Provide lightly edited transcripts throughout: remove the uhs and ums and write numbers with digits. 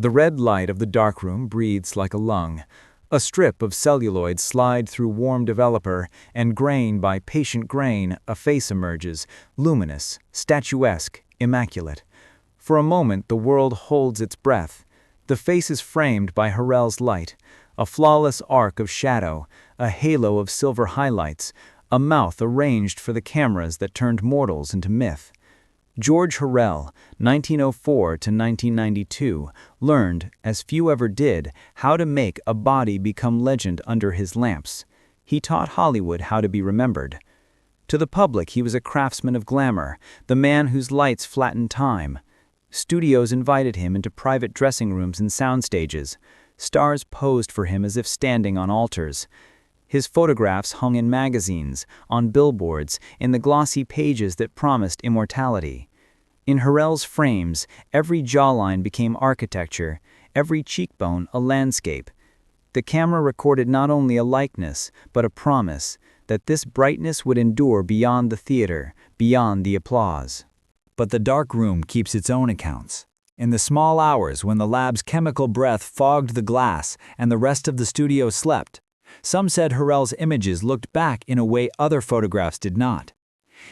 The red light of the darkroom breathes like a lung. A strip of celluloid slide through warm developer, and grain by patient grain, a face emerges, luminous, statuesque, immaculate. For a moment the world holds its breath. The face is framed by Hurrell's light, a flawless arc of shadow, a halo of silver highlights, a mouth arranged for the cameras that turned mortals into myth. George Hurrell, 1904 to 1992, learned, as few ever did, how to make a body become legend under his lamps. He taught Hollywood how to be remembered. To the public he was a craftsman of glamour, the man whose lights flattened time. Studios invited him into private dressing rooms and sound stages. Stars posed for him as if standing on altars. His photographs hung in magazines, on billboards, in the glossy pages that promised immortality. In Hurrell's frames, every jawline became architecture, every cheekbone a landscape. The camera recorded not only a likeness, but a promise, that this brightness would endure beyond the theater, beyond the applause. But the dark room keeps its own accounts. In the small hours when the lab's chemical breath fogged the glass and the rest of the studio slept, some said Hurrell's images looked back in a way other photographs did not.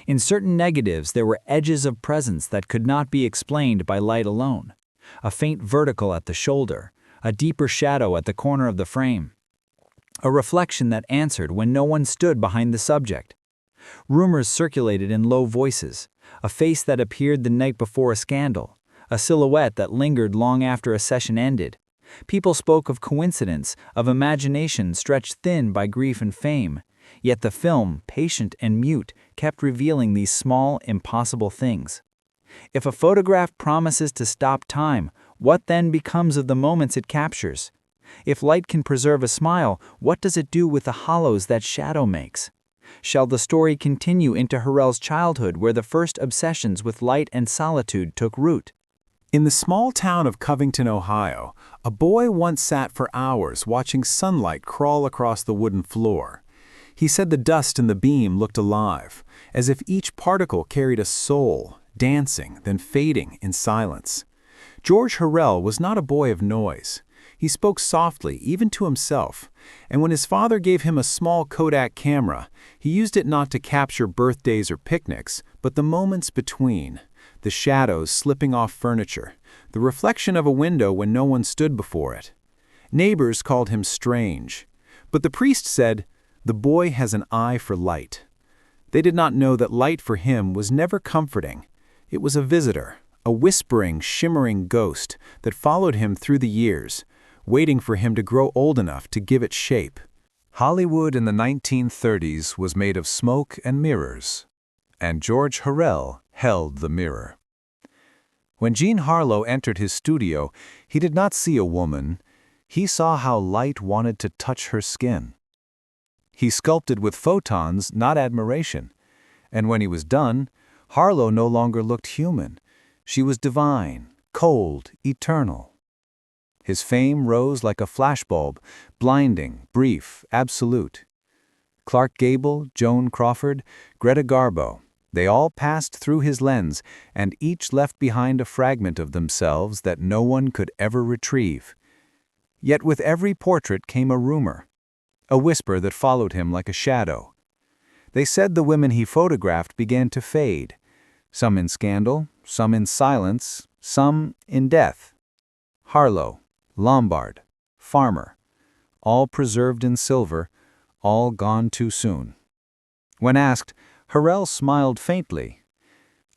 In certain negatives there were edges of presence that could not be explained by light alone. A faint vertical at the shoulder, a deeper shadow at the corner of the frame. A reflection that answered when no one stood behind the subject. Rumors circulated in low voices, a face that appeared the night before a scandal, a silhouette that lingered long after a session ended. People spoke of coincidence, of imagination stretched thin by grief and fame. Yet the film, patient and mute, kept revealing these small, impossible things. If a photograph promises to stop time, what then becomes of the moments it captures? If light can preserve a smile, what does it do with the hollows that shadow makes? Shall the story continue into Hurrell's childhood where the first obsessions with light and solitude took root? In the small town of Covington, Ohio, a boy once sat for hours watching sunlight crawl across the wooden floor. He said the dust in the beam looked alive, as if each particle carried a soul, dancing, then fading in silence. George Hurrell was not a boy of noise. He spoke softly, even to himself, and when his father gave him a small Kodak camera, he used it not to capture birthdays or picnics, but the moments between. The shadows slipping off furniture, the reflection of a window when no one stood before it. Neighbors called him strange, but the priest said, "The boy has an eye for light." They did not know that light for him was never comforting. It was a visitor, a whispering, shimmering ghost that followed him through the years, waiting for him to grow old enough to give it shape. Hollywood in the 1930s was made of smoke and mirrors, and George Hurrell held the mirror. When Jean Harlow entered his studio, he did not see a woman. He saw how light wanted to touch her skin. He sculpted with photons, not admiration. And when he was done, Harlow no longer looked human. She was divine, cold, eternal. His fame rose like a flashbulb, blinding, brief, absolute. Clark Gable, Joan Crawford, Greta Garbo, they all passed through his lens, and each left behind a fragment of themselves that no one could ever retrieve. Yet with every portrait came a rumor, a whisper that followed him like a shadow. They said the women he photographed began to fade, some in scandal, some in silence, some in death. Harlow, Lombard, Farmer, all preserved in silver, all gone too soon. When asked, Hurrell smiled faintly.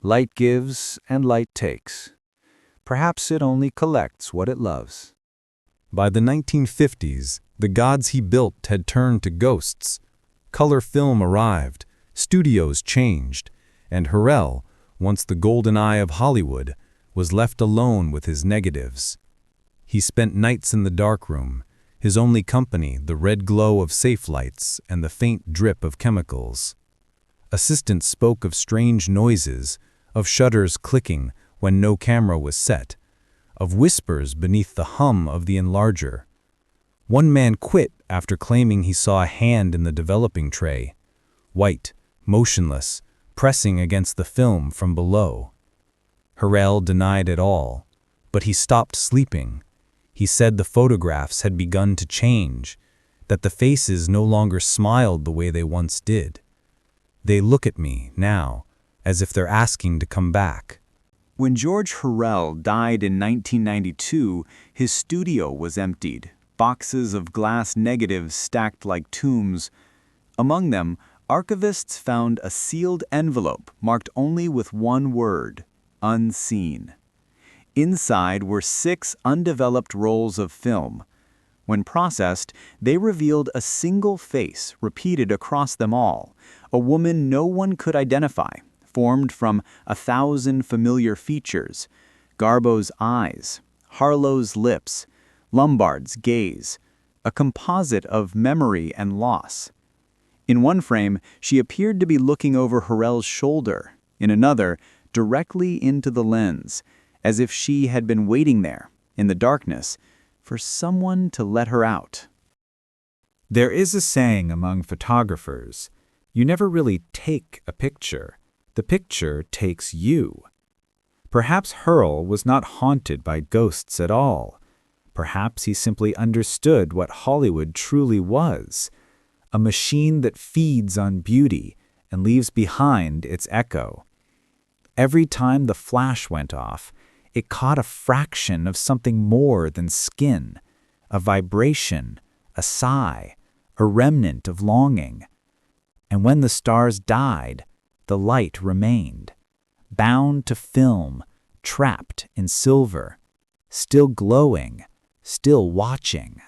Light gives and light takes. Perhaps it only collects what it loves. By the 1950s, the gods he built had turned to ghosts. Color film arrived, studios changed, and Hurrell, once the golden eye of Hollywood, was left alone with his negatives. He spent nights in the darkroom, his only company the red glow of safe lights and the faint drip of chemicals. Assistants spoke of strange noises, of shutters clicking when no camera was set, of whispers beneath the hum of the enlarger. One man quit after claiming he saw a hand in the developing tray, white, motionless, pressing against the film from below. Hurrell denied it all, but he stopped sleeping. He said the photographs had begun to change, that the faces no longer smiled the way they once did. They look at me now, as if they're asking to come back. When George Hurrell died in 1992, his studio was emptied, boxes of glass negatives stacked like tombs. Among them, archivists found a sealed envelope marked only with one word, unseen. Inside were 6 undeveloped rolls of film. When processed, they revealed a single face repeated across them all, a woman no one could identify, formed from 1,000 familiar features: Garbo's eyes, Harlow's lips, Lombard's gaze, a composite of memory and loss. In one frame, she appeared to be looking over Hurrell's shoulder, in another, directly into the lens, as if she had been waiting there, in the darkness, for someone to let her out. There is a saying among photographers, you never really take a picture. The picture takes you. Perhaps Hurrell was not haunted by ghosts at all. Perhaps he simply understood what Hollywood truly was, a machine that feeds on beauty and leaves behind its echo. Every time the flash went off, it caught a fraction of something more than skin, a vibration, a sigh, a remnant of longing. And when the stars died, the light remained, bound to film, trapped in silver, still glowing, still watching.